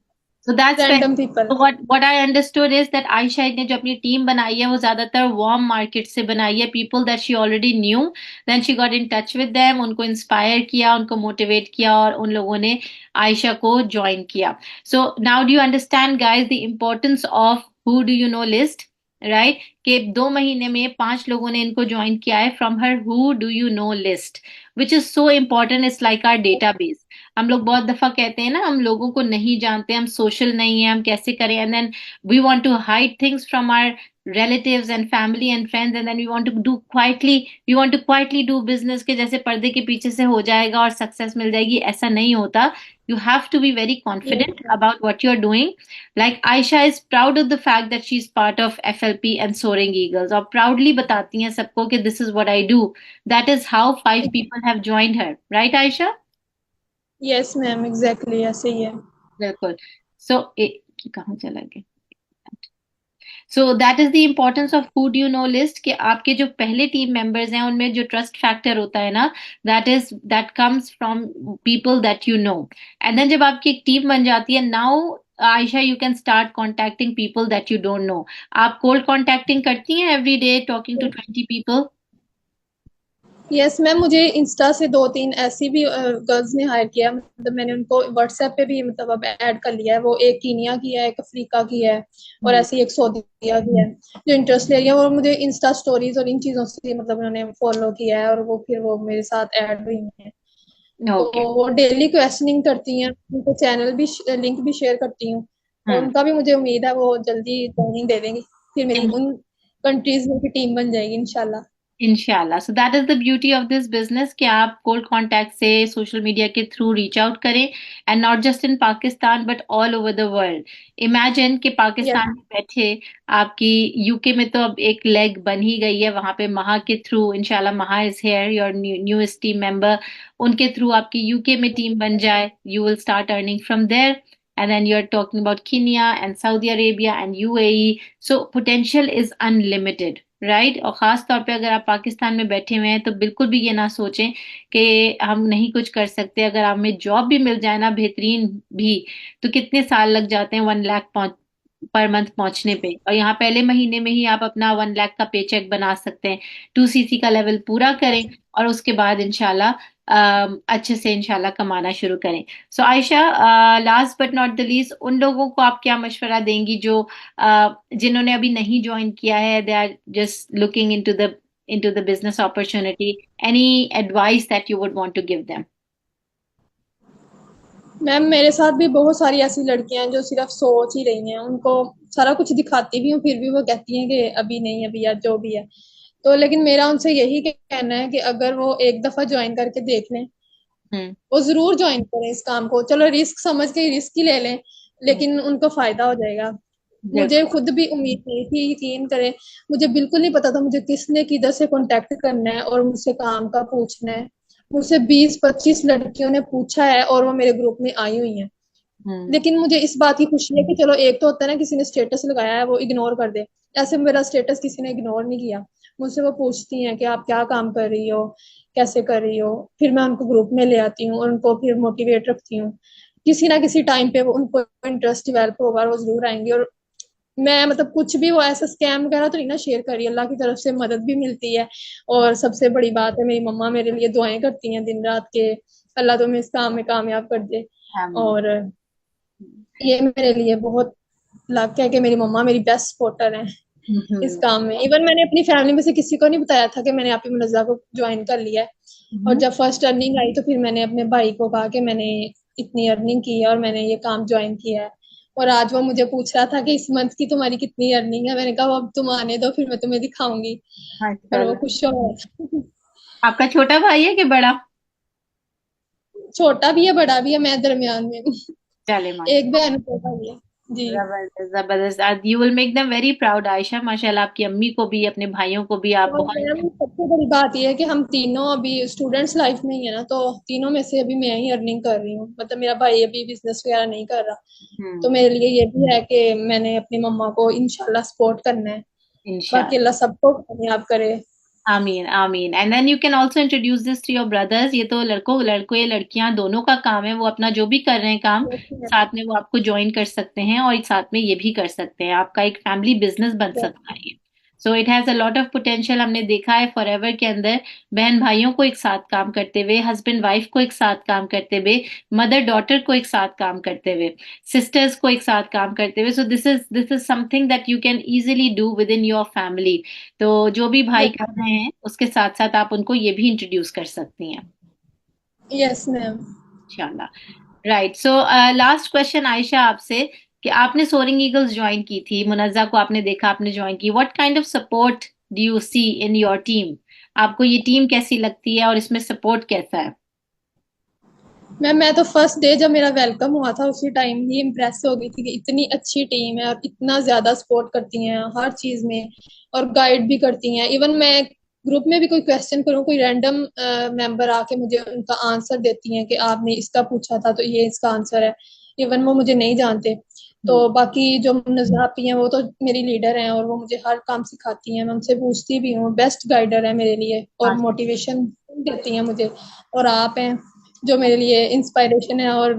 So that's fair. Random people. So what I understood is that Aisha ने जो अपनी टीम बनाई है वो ज्यादातर वार्म मार्केट से बनाई है. People that she already knew, then she got in touch with them, उनको इंस्पायर किया, उनको मोटिवेट किया और उन लोगों ने आयशा को ज्वाइन किया. So now do you understand guys the importance of who do you know list? Right कि 2 महीने में 5 लोगों ने इनको ज्वाइन किया है from her who do you know list, which is so important. It's like our database. हम लोग बहुत दफा कहते हैं ना हम लोगों को नहीं जानते, हम सोशल नहीं है, हम कैसे करें, and then we want to hide things from our relatives and family and friends, and then we want to quietly do business के जैसे पर्दे के पीछे से हो जाएगा और सक्सेस मिल जाएगी, ऐसा नहीं होता. You have to be very confident about what you're doing. Like Aisha is proud of the fact that she's part of FLP and Soaring Eagles और proudly बताती हैं सबको कि this is what I do. That is how 5 people have joined her, right Aisha? Yes ma'am exactly ऐसे ही है। बिल्कुल. सो कहाँ चला गया? So that is the importance of who do you know list कि आपके जो पहले टीम मेंबर्स हैं उनमें जो ट्रस्ट फैक्टर होता है ना, that comes from people that you know. And then जब आपकी एक टीम बन जाती है, now Ayesha you can start contacting people that you don't know. आप कोल्ड कॉन्टैक्टिंग करती हैं every day talking to 20 people? Yes ma'am मुझे इंस्टा से 2-3 ऐसी भी गर्ल्स ने हायर किया, मतलब मैंने उनको व्हाट्सएप पे भी मतलब अब ऐड कर लिया है। वो एक कीनिया की है, एक अफ्रीका की है और हम्म. ऐसी एक सऊदीया की है जो इंटरेस्ट ले रही है, और मुझे इंस्टा स्टोरीज और इन चीजों से मतलब उन्होंने फॉलो किया है और वो फिर वो मेरे साथ ऐड हुई हैं। तो ओके. वो डेली क्वेश्चनिंग करती हैं, उनको चैनल भी लिंक भी शेयर करती हूँ और हम्म. उनका भी मुझे उम्मीद है वो जल्दी ज्वाइनिंग दे देंगी, फिर मेरी उन कंट्रीज में भी टीम बन जाएगी इंशाल्लाह। इंशाल्लाह। So that is the beauty of this business कि आप कोल्ड कॉन्टैक्ट से सोशल मीडिया के थ्रू रीच आउट करें, and not just in Pakistan but all over the world. Imagine कि यस। पाकिस्तान में बैठे आपकी, यूके में तो अब एक लेग बन ही गई है, वहां पे महा के थ्रू इंशाल्लाह, Maha is here your newest team member, उनके थ्रू आपकी यूके में टीम बन जाए, you will start earning from there, and then you're talking about Kenya and Saudi Arabia and UAE. So potential is unlimited, right. और खास तौर पे अगर आप पाकिस्तान में बैठे हुए हैं तो बिल्कुल भी ये ना सोचें कि हम नहीं कुछ कर सकते। अगर हमें जॉब भी मिल जाए ना, बेहतरीन भी, तो कितने साल लग जाते हैं 1 लाख पर मंथ पहुंचने पे, और यहाँ पहले महीने में ही आप अपना 1 लाख का पे चेक बना सकते हैं। 2 सीसी का लेवल पूरा करें और उसके बाद इंशाल्लाह अच्छे से इंशाल्लाह कमाना शुरू करें। So Ayesha, last but not the least, उन लोगों को आप क्या मशवरा देंगी जो जिन्होंने अभी नहीं ज्वाइन किया है, they are just looking into the business opportunity, any advice that you would want to give them? Ma'am मेरे साथ भी बहुत सारी ऐसी लड़कियां हैं जो सिर्फ सोच ही रही हैं, उनको सारा कुछ दिखाती भी हूँ फिर भी वो कहती हैं कि अभी नहीं, अभी या जो भी है। तो लेकिन मेरा उनसे यही कहना है कि अगर वो एक दफा ज्वाइन करके देख लें, हम्म। वो जरूर ज्वाइन करें इस काम को। चलो रिस्क समझ के रिस्क ही ले लें, हम्म, लेकिन उनको फायदा हो जाएगा। मुझे बिल्कुल। खुद भी उम्मीद नहीं थी, यकीन करें। मुझे बिल्कुल नहीं पता था मुझे किसने किधर से कांटेक्ट करना है और मुझसे काम का पूछना है। मुझसे 20-25 लड़कियों ने पूछा है और वो मेरे ग्रुप में आई हुई हैं। हम्म। लेकिन मुझे इस बात की खुशी है कि चलो, एक तो होता है ना किसी ने स्टेटस लगाया है वो इग्नोर कर दे, ऐसे मेरा स्टेटस किसी ने इग्नोर नहीं किया। मुझसे वो पूछती हैं कि आप क्या काम कर रही हो, कैसे कर रही हो। फिर मैं उनको ग्रुप में ले आती हूँ और उनको फिर मोटिवेट रखती हूँ। किसी ना किसी टाइम पे वो उनको इंटरेस्ट डेवलप होगा और वो जरूर आएंगे। और मैं मतलब कुछ भी वो ऐसा स्कैम वगैरह तो नहीं ना शेयर कर रही, अल्लाह की तरफ से मदद भी मिलती है। और सबसे बड़ी बात है, मेरी मम्मा मेरे लिए दुआएं करती हैं दिन रात के, अल्लाह तुम्हें इस काम में कामयाब कर दे। आमीन। और ये मेरे लिए बहुत लक है कि मेरी मम्मा मेरी बेस्ट सपोर्टर है इस हम्म। काम में। इवन मैंने अपनी फैमिली में से किसी को नहीं बताया था कि मैंने आप ही मुनज़्ज़ा को ज्वाइन कर लिया है। और हम्म। जब फर्स्ट अर्निंग आई तो फिर मैंने अपने भाई को कहा कि मैंने इतनी अर्निंग की है और मैंने ये काम ज्वाइन किया है। और आज वो मुझे पूछ रहा था कि इस मंथ की तुम्हारी कितनी अर्निंग है। मैंने कहा वो अब तुम आने दो, फिर मैं तुम्हें दिखाऊंगी। और वो माशाल्लाह। खुश हो रहा था। आपका छोटा भाई है कि बड़ा? छोटा भी है बड़ा भी है, मैं दरमियान में हूँ। चले एक माशा, बहन छोटा भी है। जी। जबरदस्त जबरदस्त। You will make them very proud Ayesha, माशाल्लाह, आपकी अम्मी को भी अपने भाइयों को भी आप और बहुत। मैम सबसे बड़ी बात यह है कि हम तीनों अभी स्टूडेंट्स लाइफ में ही है ना, तो तीनों में से अभी मैं ही अर्निंग कर रही हूँ। मतलब मेरा भाई अभी बिजनेस वगैरह नहीं कर रहा। तो हम्म। मेरे लिए ये भी है कि मैंने अपनी मम्मा को इंशाल्लाह सपोर्ट करना है। बाकी इंशाल्लाह। अल्लाह सबको कामयाब करे। आमीन आमीन। And then you can also introduce this to your brothers. ये तो लड़कों या लड़कियां दोनों का काम है, वो अपना जो भी कर रहे हैं काम, साथ में वो आपको ज्वाइन कर सकते हैं और एक साथ में ये भी कर सकते हैं, आपका एक फैमिली बिजनेस बन सकता है ये। So it has a lot of potential. हमने देखा है फॉरएवर के अंदर, बहन भाइयों को एक साथ काम करते हुए, हस्बैंड वाइफ को एक साथ काम करते हुए, मदर डॉटर को एक साथ काम करते हुए, सिस्टर्स को एक साथ काम करते हुए। So this is something that you can easily do with in your family. तो जो भी भाई कर रहे हैं उसके साथ साथ आप उनको ये भी इंट्रोड्यूस कर सकती हैं, यस मैम। इंशाल्लाह। Right. So last question Ayesha आपसे, कि आपने सोरिंग ईगल्स ज्वाइन की थी, मुनज्जा को आपने देखा, आपने ज्वाइन की, what kind of support do you see in your team? आपको ये टीम कैसी लगती है और इसमें सपोर्ट कैसा है? मैम मैं तो फर्स्ट डे जब मेरा वेलकम हुआ था उसी टाइम ही इम्प्रेस हो गई थी कि इतनी अच्छी टीम है और इतना ज्यादा सपोर्ट करती हैं हर चीज में, और गाइड भी करती हैं। इवन मैं ग्रुप में भी कोई क्वेश्चन करूँ, कोई रैंडम मेंबर आके मुझे उनका आंसर देती हैं कि आपने इसका पूछा था तो ये इसका आंसर है। इवन वो मुझे नहीं जानते। तो हम्म। बाकी जो नजरा आपी हैं वो तो मेरी लीडर हैं और वो मुझे हर काम सिखाती हैं, मैं उनसे पूछती भी हूँ। बेस्ट गाइडर है मेरे लिए और हाँ। मोटिवेशन देती हैं मुझे। और आप हैं जो मेरे लिए इंस्पायरेशन है। और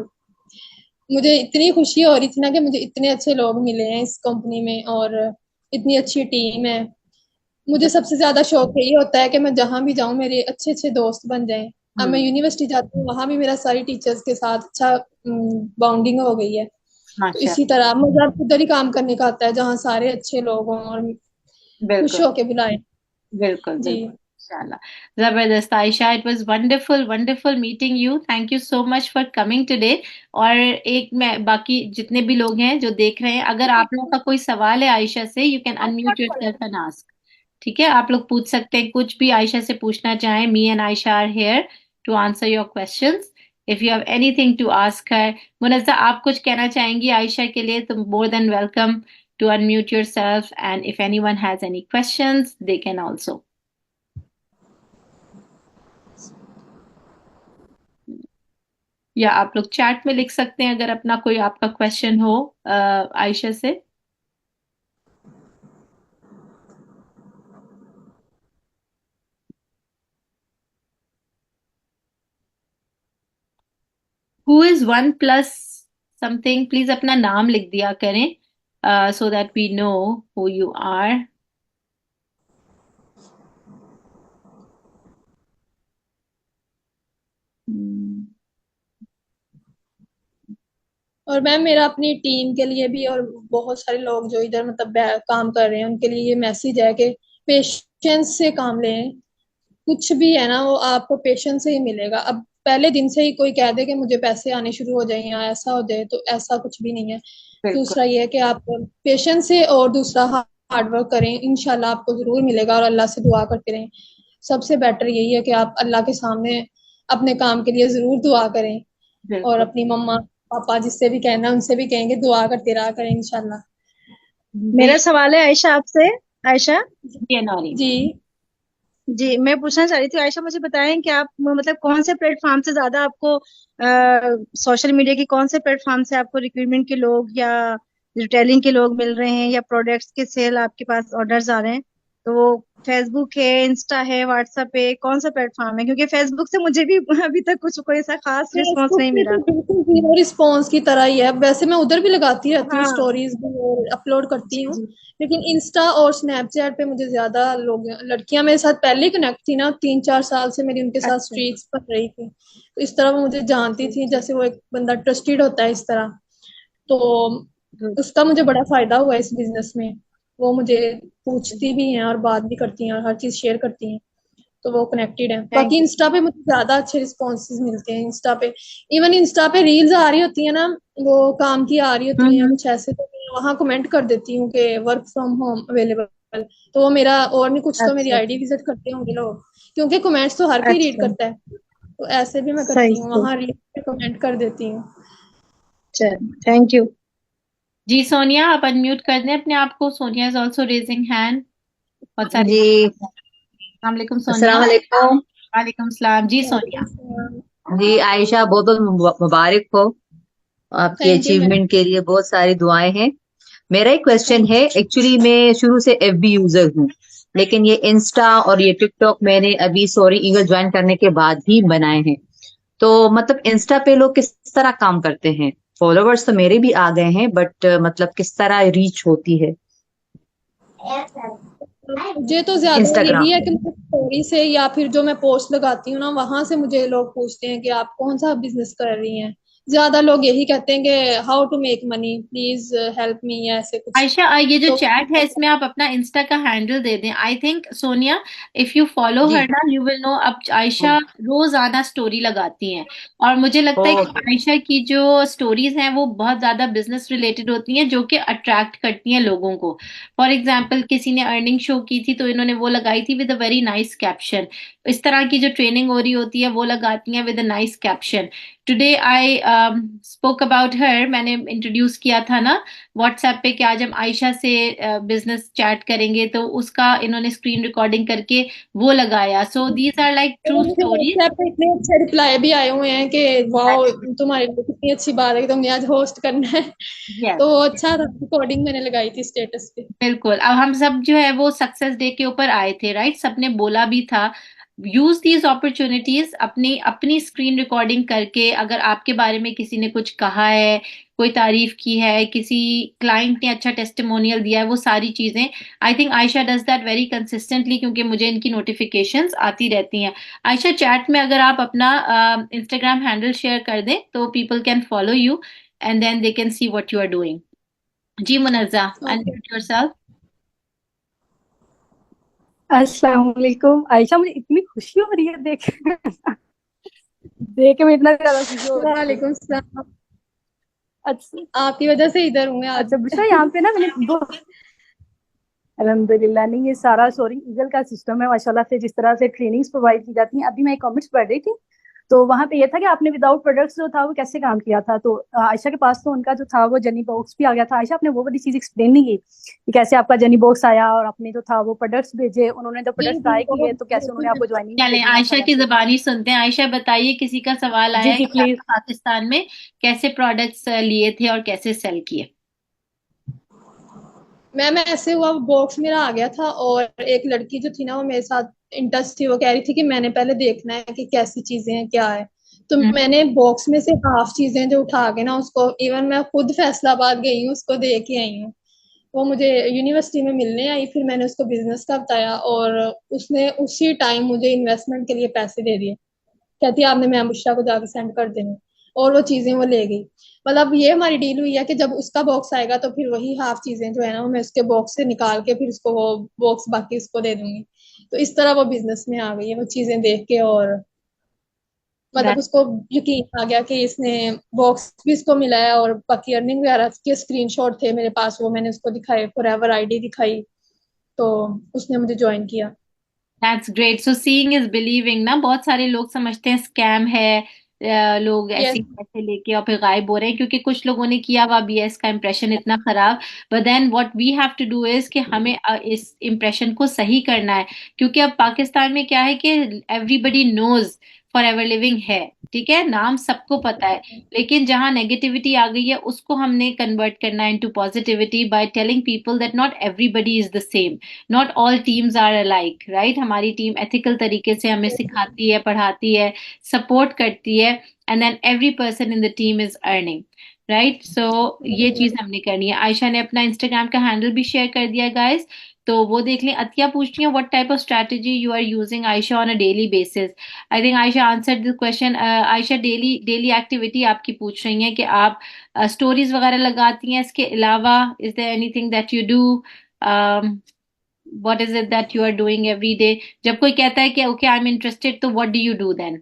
मुझे इतनी खुशी हो रही थी ना कि मुझे इतने अच्छे लोग मिले हैं इस कंपनी में और इतनी अच्छी टीम है। मुझे सबसे ज्यादा शौक यही होता है कि मैं जहां भी जाऊं मेरे अच्छे अच्छे दोस्त बन जाएं। अब मैं हम्म। यूनिवर्सिटी जाती हूँ, वहां भी मेरा सारी टीचर्स के साथ अच्छा बाउंडिंग हो गई है। तो माशा, इसी तरह मुझे अब उधर ही काम करने का आता है जहाँ सारे अच्छे लोग हों और खुश बिल्कुल होके बुलाए। बिल्कुल जी। बिल्कुल, इंशाल्लाह। जबरदस्त Ayesha, it was wonderful wonderful meeting you, thank you so much for coming today. और एक, मैं बाकी जितने भी लोग हैं जो देख रहे हैं, अगर आप लोगों का कोई सवाल है आयशा से, you can unmute yourself and ask. ठीक है, आप लोग पूछ सकते हैं कुछ भी आयशा से पूछना चाहें. Me and Ayesha are here to answer your questions. If you have anything to ask her. Munazza, आप कुछ कहना चाहेंगी आयशा के लिए तो more than welcome to unmute yourself, and if anyone has any questions they can also. या आप लोग चैट में लिख सकते हैं अगर अपना कोई आपका क्वेश्चन हो आयशा से. Who is one plus something, please अपना नाम लिख दिया करें so that we know who you are. और मैम मेरा अपनी टीम के लिए भी और बहुत सारे लोग जो इधर मतलब काम कर रहे हैं उनके लिए ये मैसेज है कि पेशेंस से काम लें। कुछ भी है ना वो आपको पेशेंस से ही मिलेगा। अब पहले दिन से ही कोई कह दे कि मुझे पैसे आने शुरू हो जाए या ऐसा हो जाए तो ऐसा कुछ भी नहीं है। बिल्कुल. दूसरा ये है कि आप पेशेंस से और दूसरा हार्ड वर्क करें, इंशाल्लाह आपको जरूर मिलेगा। और अल्लाह से दुआ करते रहें। सबसे बेटर यही है कि आप अल्लाह के सामने अपने काम के लिए जरूर दुआ करें। और बिल्कुल. अपनी मम्मा पापा जिससे भी कहना उनसे भी कहेंगे दुआ करते रहा करें इंशाल्लाह। मेरा सवाल है आयशा आपसे। आयशा नॉरी. जी। जी, मैं पूछना चाह रही थी, आयशा मुझे बताएं कि आप मतलब कौन से प्लेटफॉर्म से ज्यादा आपको सोशल मीडिया की कौन से प्लेटफॉर्म से आपको रिक्रूटमेंट के लोग या रिटेलिंग के लोग मिल रहे हैं या प्रोडक्ट्स के सेल आपके पास ऑर्डर्स आ रहे हैं? तो वो फेसबुक है, इंस्टा है, व्हाट्सएप है, कौन सा प्लेटफॉर्म है? क्योंकि फेसबुक से मुझे भी अभी तक कुछ कोई ऐसा खास रिस्पॉन्स फेसबुक नहीं पे मिला। तो बिल्कुल जीरो रिस्पॉन्स की तरह ही है। वैसे मैं उधर भी लगाती रहती हूँ, हाँ। स्टोरीज भी और अपलोड करती जी हूँ। जी। लेकिन इंस्टा और स्नैपचैट पे मुझे ज्यादा लोग, लड़कियां मेरे साथ पहले ही कनेक्ट थी ना, 3-4 साल से मेरी उनके साथ अच्छा। स्ट्रीक्स बन रही थी तो इस तरह वो मुझे जानती ठीक थी ठीक। जैसे वो एक बंदा ट्रस्टेड होता है इस तरह। तो गुड। उसका मुझे बड़ा फायदा हुआ इस बिजनेस में। वो मुझे पूछती भी हैं और बात भी करती हैं और हर चीज शेयर करती हैं। तो वो कनेक्टेड है। बाकी थैंक यू। इंस्टा पे मुझे ज्यादा अच्छे रिस्पॉन्सेज मिलते हैं इंस्टा पे। इवन इंस्टा पे रील्स आ रही होती है ना, वो काम की आ रही होती है या हम्म। कुछ ऐसे, तो मैं वहां कमेंट कर देती हूँ कि वर्क फ्रॉम होम अवेलेबल। तो वो मेरा और नहीं कुछ तो मेरी अच्छा आईडी अच्छा। विजिट करते होंगे लोग, क्योंकि कमेंट्स तो हर कोई रीड अच्छा। करता है। तो ऐसे भी मैं सही करती हूँ, सही। वहां रील पे कमेंट कर देती हूँ। चल, थैंक यू। जी सोनिया, आप अनम्यूट कर दें अपने आप को. Sonia is also raising hand. बहुत सारे. जी। वालेकुम सोनिया. अस्सलाम वालेकुम। वालेकुम सलाम. जी वालेकुम सोनिया. सलाम। जी आयशा, बहुत बहुत मुबारक हो आपकी थैंक यू मैम। अचीवमेंट के लिए। बहुत सारी दुआएं हैं। मेरा एक क्वेश्चन थैंक है, एक्चुअली मैं शुरू से एफबी यूजर हूँ, लेकिन ये इंस्टा और ये टिकटॉक मैंने अभी सॉरी ईगल ज्वाइन करने के बाद ही बनाए हैं। तो मतलब इंस्टा पे लोग किस तरह काम करते हैं? फॉलोवर्स तो मेरे भी आ गए हैं, बट मतलब किस तरह रीच होती है मुझे तो ज्यादा इंस्टाग्राम यही है पे? कि मुझे स्टोरी से या फिर जो मैं पोस्ट लगाती हूँ ना वहां से मुझे लोग पूछते हैं कि आप कौन सा बिजनेस कर रही हैं। ज्यादा लोग यही कहते हैं कि how to make money, please help me, या ऐसे कुछ। आयशा, ये जो तो चैट है इसमें आप अपना इंस्टा का हैंडल दे दें. I think Sonia, if you follow जी। हर ना यू विल नो. अब आयशा रोजाना स्टोरी लगाती हैं और मुझे लगता है कि ओके। आयशा की जो स्टोरीज हैं वो बहुत ज्यादा बिजनेस रिलेटेड होती हैं जो कि अट्रैक्ट करती हैं लोगों को. फॉर एग्जाम्पल, किसी ने अर्निंग शो की थी तो इन्होंने वो लगाई थी with a very nice caption. इस तरह की जो ट्रेनिंग हो रही होती है वो लगाती हैं with a nice caption. Today I spoke about her. मैंने इंट्रोड्यूस किया था ना व्हाट्सएप पे कि आज हम आयशा से बिजनेस चैट करेंगे, तो उसका इन्होंने स्क्रीन रिकॉर्डिंग करके वो लगाया. So these are like true मुझे स्टोरीज. व्हाट्सएप पे इतने अच्छे रिप्लाई भी आए हुए हैं कि वाओ, तुम्हारे लिए कितनी अच्छी बात है कि तुमने आज होस्ट करना है। यस. तो अच्छा था, रिकॉर्डिंग मैंने लगाई थी स्टेटस पे। बिल्कुल. अब हम सब जो है वो सक्सेस डे के ऊपर आए थे, राइट? सबने बोला भी था यूज दीज अपॉर्चुनिटीज. अपनी अपनी स्क्रीन रिकॉर्डिंग करके अगर आपके बारे में किसी ने कुछ कहा है, कोई तारीफ की है, किसी क्लाइंट ने अच्छा टेस्टिमोनियल दिया है, वो सारी चीजें आई think Ayesha does that very consistently क्योंकि मुझे इनकी नोटिफिकेशंस आती रहती हैं. आयशा, चैट में अगर आप अपना इंस्टाग्राम हैंडल शेयर कर दें तो people can follow you and then they can see what you are doing. जी मुनज्जा, ओके। Unmute yourself. अस्सलाम वालेकुम आयशा, मुझे इतनी खुशी हो रही है देख देख के मैं इतना ज्यादा खुशी हो रही हूँ। वालेकुम सलाम। अच्छा। आपकी वजह से इधर हूँ मैं आज। अच्छा बुशरा, यहाँ पे ना मैंने दो अल्हम्दुलिल्लाह। नहीं, ये सारा सोरिंग ईगल का सिस्टम है माशाल्लाह से, जिस तरह से ट्रेनिंग्स प्रोवाइड की जाती हैं। अभी मैं कॉमेंट्स पढ़ रही थी, तो वहां पे ये था कि आपने विदाउट प्रोडक्ट्स जो था वो कैसे काम किया था। तो आयशा के पास तो उनका जो था वो जर्नी बॉक्स भी आ गया था। आयशा, आपने वो वाली चीज एक्सप्लेन नहीं की कि कैसे आपका जर्नी बॉक्स आया और आपने जो था वो प्रोडक्ट्स भेजे, उन्होंने जब जी प्रोडक्ट्स जी ट्राई वो किए तो कैसे उन्होंने आपको ज्वाइनिंग चलें, भेजी आयशा की माशाल्लाह से। जुबानी सुनते हैं। आयशा बताइए, किसी का सवाल जी आया है जी कि प्लीज। आपने पाकिस्तान में कैसे प्रोडक्ट्स लिए थे और कैसे सेल किए। मैम ऐसे हुआ, बॉक्स मेरा आ गया था और एक लड़की जो थी ना वो मेरे साथ इंटरेस्ट थी, वो कह रही थी कि मैंने पहले देखना है कि कैसी चीजें हैं क्या है। तो हम्म। मैंने बॉक्स में से हाफ चीजें जो उठा के ना उसको, इवन मैं खुद फैसलाबाद गई हूँ उसको दे के आई हूँ। वो मुझे यूनिवर्सिटी में मिलने आई, फिर मैंने उसको बिजनेस का बताया और उसने उसी टाइम मुझे इन्वेस्टमेंट के लिए पैसे दे दिए। कहती है आपने मैम बुशरा को जाके सेंड कर देना, और वो चीजें वो ले गई। मतलब ये हमारी डील हुई है कि जब उसका बॉक्स आएगा तो फिर वही हाफ चीजें जो है ना वो मैं उसके बॉक्स से निकाल के फिर उसको वो बॉक्स बाकी उसको दे दूंगी। तो इस तरह वो बिजनेस में आ गई है वो चीजें देख के, और मतलब That- उसको यकीन आ गया कि इसने बॉक्स भी इसको मिला है, और बाकी अर्निंग वगैरह के स्क्रीनशॉट थे मेरे पास, वो मैंने उसको दिखाए, फॉरएवर आईडी दिखाई, तो उसने मुझे ज्वाइन किया। That's great. So seeing is believing ना। बहुत सारे लोग समझते हैं स्कैम है, लोग ऐसे यस। ही पैसे लेके और फिर गायब हो रहे हैं, क्योंकि कुछ लोगों ने किया हुआ भी है इसका इंप्रेशन इतना खराब। But then what we have to do is कि हमें इस इंप्रेशन को सही करना है। क्योंकि अब पाकिस्तान में क्या है कि everybody knows Forever Living है, ठीक है, नाम सबको पता है। लेकिन जहां नेगेटिविटी आ गई है उसको हमने कन्वर्ट करना है into positivity by telling people that not everybody is the same, not all teams are alike, right. हमारी टीम एथिकल तरीके से हमें सिखाती है, पढ़ाती है, सपोर्ट करती है, and then every person in the team is earning, right. So ये चीज हमने करनी है। आयशा ने अपना इंस्टाग्राम का हैंडल भी शेयर कर दिया गाइस, तो वो देख लें। अतिया पूछ रही है what type of strategy you are using Ayesha on a daily basis. I think Ayesha answered the question. Ayesha, daily daily activity आपकी पूछ रही है कि आप स्टोरीज वगैरह लगाती हैं, इसके अलावा is there anything that you do, what is it that you are doing every day। जब कोई कहता है कि ओके आई एम इंटरेस्टेड, तो what do you do then।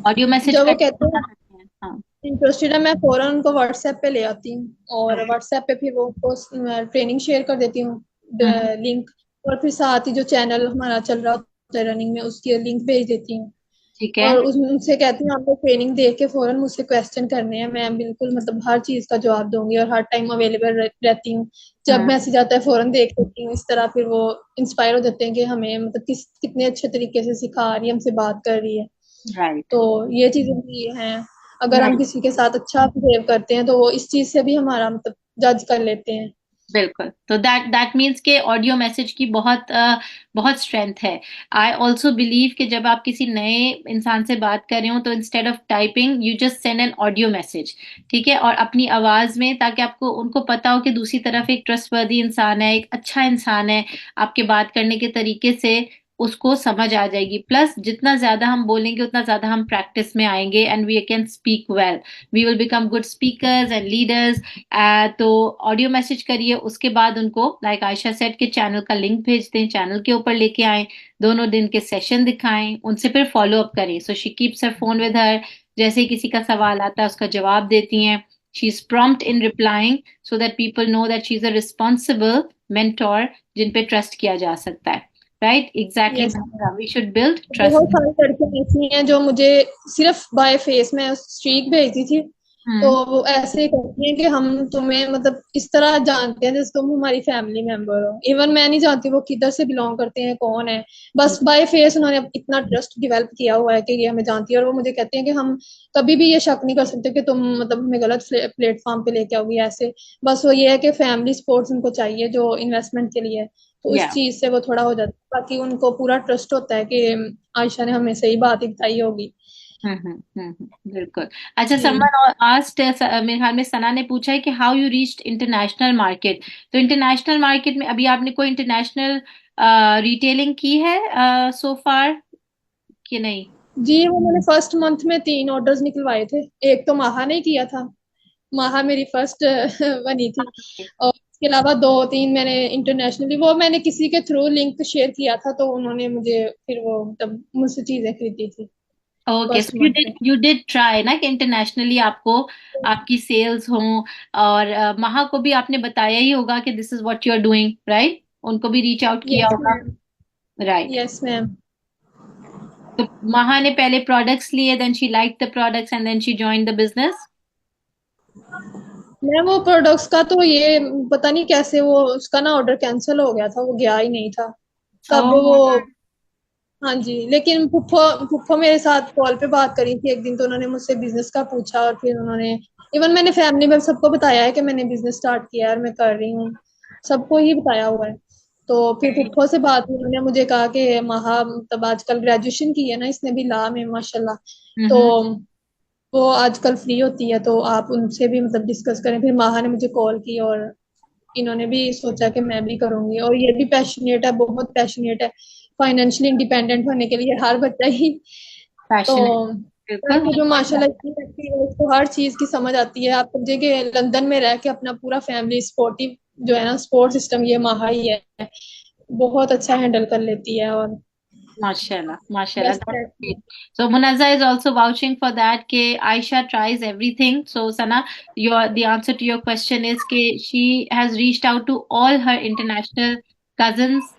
Audio message जब वो करके कहते बता हैं सकते हैं, हाँ। इंटरेस्टेड है, मैं फौरन उनको व्हाट्सएप पे ले आती हूँ, और हाँ। व्हाट्सएप पे फिर वो ट्रेनिंग शेयर कर देती हूँ, हम्म। लिंक। और फिर साथ ही जो चैनल हमारा चल रहा होता है रनिंग में, उसकी लिंक भेज देती हूँ। ठीक है। और उनसे कहती हूँ आपको ट्रेनिंग देख के फौरन मुझसे क्वेश्चन करने हैं, मैं बिल्कुल मतलब हर चीज का जवाब दूंगी और हर टाइम अवेलेबल रहती हूँ। जब हम्म। मैसेज आता है फौरन देख लेती हूँ। इस तरह फिर वो इंस्पायर हो जाते हैं कि हमें मतलब कितने अच्छे तरीके से सिखा रही है, हमसे बात कर रही है। राइट। तो ये चीजें भी हैं। अगर हम राइट। किसी के साथ अच्छा बिहेव करते हैं तो वो इस चीज से भी हमारा मतलब जज कर लेते हैं। बिल्कुल। तो दैट मीन्स के ऑडियो मैसेज की बहुत बहुत स्ट्रेंथ है। आई ऑल्सो बिलीव कि जब आप किसी नए इंसान से बात कर रहे हो तो instead of typing you just send an audio message, ठीक है, और अपनी आवाज में, ताकि आपको उनको पता हो कि दूसरी तरफ एक ट्रस्टवर्दी इंसान है, एक अच्छा इंसान है, आपके बात करने के तरीके से उसको समझ आ जाएगी। प्लस जितना ज्यादा हम बोलेंगे उतना ज्यादा हम प्रैक्टिस में आएंगे and we can speak well, we will become good speakers and leaders. तो ऑडियो मैसेज करिए, उसके बाद उनको लाइक आयशा सेट के चैनल का लिंक भेज दें, चैनल के ऊपर लेके आए, दोनों दिन के सेशन दिखाएं, उनसे फिर फॉलो अप करें। So she keeps her phone with her, जैसे ही किसी का सवाल आता है उसका जवाब देती हैं। She is prompt in replying so that people know that she is a responsible mentor जिन पे ट्रस्ट किया जा सकता है। Right, exactly. Yes. We should build बहुत ट्रस्ट। सारी लड़कियां ऐसी हैं जो मुझे सिर्फ बाय फेस में स्ट्रीक भेजती थी, तो हम्म। वो ऐसे ही कहती हैं कि हम तुम्हें मतलब इस तरह जानते हैं जैसे तुम हमारी फैमिली मेंबर हो। इवन मैं नहीं जानती वो किधर से बिलोंग करते हैं, कौन है, बस बाय फेस उन्होंने इतना ट्रस्ट डेवलप किया हुआ है कि ये हमें जानती है। और वो मुझे कहते हैं कि हम कभी भी ये शक नहीं कर सकते कि तुम मतलब हमें गलत प्लेटफॉर्म पे लेके आओगी ऐसे। बस वो ये है कि फैमिली सपोर्ट उनको चाहिए जो इन्वेस्टमेंट के लिए है, तो उस या। चीज से वो थोड़ा हो जाता है। बाकी उनको पूरा ट्रस्ट होता है कि आयशा ने हमें सही बात ही बताई होगी। बिल्कुल। अच्छा, जी समवन और आस्ट, मेरे ख्याल में सना ने पूछा है कि how you reached international market. तो इंटरनेशनल मार्केट में अभी आपने कोई इंटरनेशनल रिटेलिंग की है सो फार कि नहीं। जी, वो मैंने फर्स्ट मंथ में 3 ऑर्डर्स निकलवाए थे। एक तो माहा ने किया था, माहा मेरी फर्स्ट बनी थी। और इसके अलावा 2-3 मैंने इंटरनेशनली, वो मैंने किसी के थ्रू लिंक शेयर किया था तो उन्होंने मुझे फिर वो तब मुझसे चीजें खरीदी थी। ओके, फर्स्ट सो मंथ में। यू डिड ट्राई ना कि इंटरनेशनली आपको आपकी सेल्स हों, और महा को भी आपने बताया ही होगा कि this is what you are doing, right? उनको भी रीच आउट किया यस होगा, मैम। राइट? Yes ma'am. तो महा ने पहले प्रोडक्ट्स लिए, then she like the products and then she joined the business. Ma'am वो प्रोडक्ट्स का तो ये पता नहीं कैसे वो उसका ना ऑर्डर कैंसिल हो गया था, वो गया ही नहीं था कब वो। ओह, हाँ जी, लेकिन फुफ्फो फुफ्फो मेरे साथ कॉल पे बात करी थी एक दिन, तो उन्होंने मुझसे बिजनेस का पूछा और फिर उन्होंने इवन मैंने फैमिली में सबको बताया है कि मैंने बिजनेस स्टार्ट किया है और मैं कर रही हूँ, सबको ही बताया हुआ है। तो फिर फुफ्फो से बात हुई, उन्होंने मुझे कहा कि महा मतलब आजकल ग्रेजुएशन की है ना इसने भी ला में माशाल्लाह, तो हम्म, वो आजकल फ्री होती है तो आप उनसे भी मतलब डिस्कस करें। फिर महा ने मुझे कॉल की और इन्होंने भी सोचा कि मैं भी करूंगी, और ये भी पैशनेट है, बहुत पैशनेट है फाइनेंशियली इंडिपेंडेंट होने के लिए हर बच्चा ही। तो पैशनेट, बिल्कुल। लड़की जो माशाल्लाह इतनी अच्छी है, उसको हर चीज की समझ आती है। आप समझे कि लंदन में रह के अपना पूरा फैमिली सपोर्टिव जो है ना सपोर्ट सिस्टम ये महा ही है, बहुत अच्छा हैंडल कर लेती है और Mashallah, mashallah. बेस्ट That's है। great. So Munazza is also vouching for that. Ke Aisha tries everything. So Sana, the answer to your question is ke she has reached out to all her international cousins.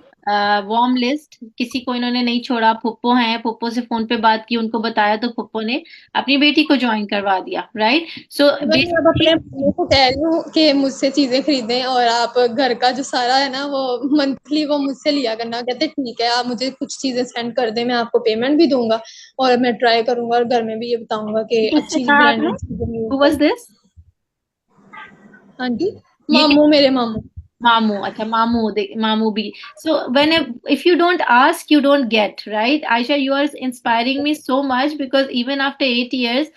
Warm list, किसी को इन्होंने नहीं छोड़ा। फुप्पो हैं, फुप्पो से फोन पे बात की, उनको बताया तो फुप्पो ने अपनी बेटी को ज्वाइन करवा दिया, राइट? सो इवन मैं अब बेसिकली अपने मम्मी को कह रही हूँ कि मुझसे चीजें खरीदें और आप घर का जो सारा है ना वो मंथली वो मुझसे लिया करना। कहते ठीक है, आप मुझे कुछ चीजें सेंड कर दें, मैं आपको पेमेंट भी दूंगा और मैं ट्राई करूंगा और घर में भी ये बताऊंगा कि किससे अच्छी कहा आपने? ब्रांडेड चीजें यूज हु वाज करें। दिस? हाँ जी, ये मामू, मेरे मामू। मामू, अच्छा मामू, मामू भी। So when if you don't ask, you don't get, right? Aisha, you are inspiring me so much because even after 8 years,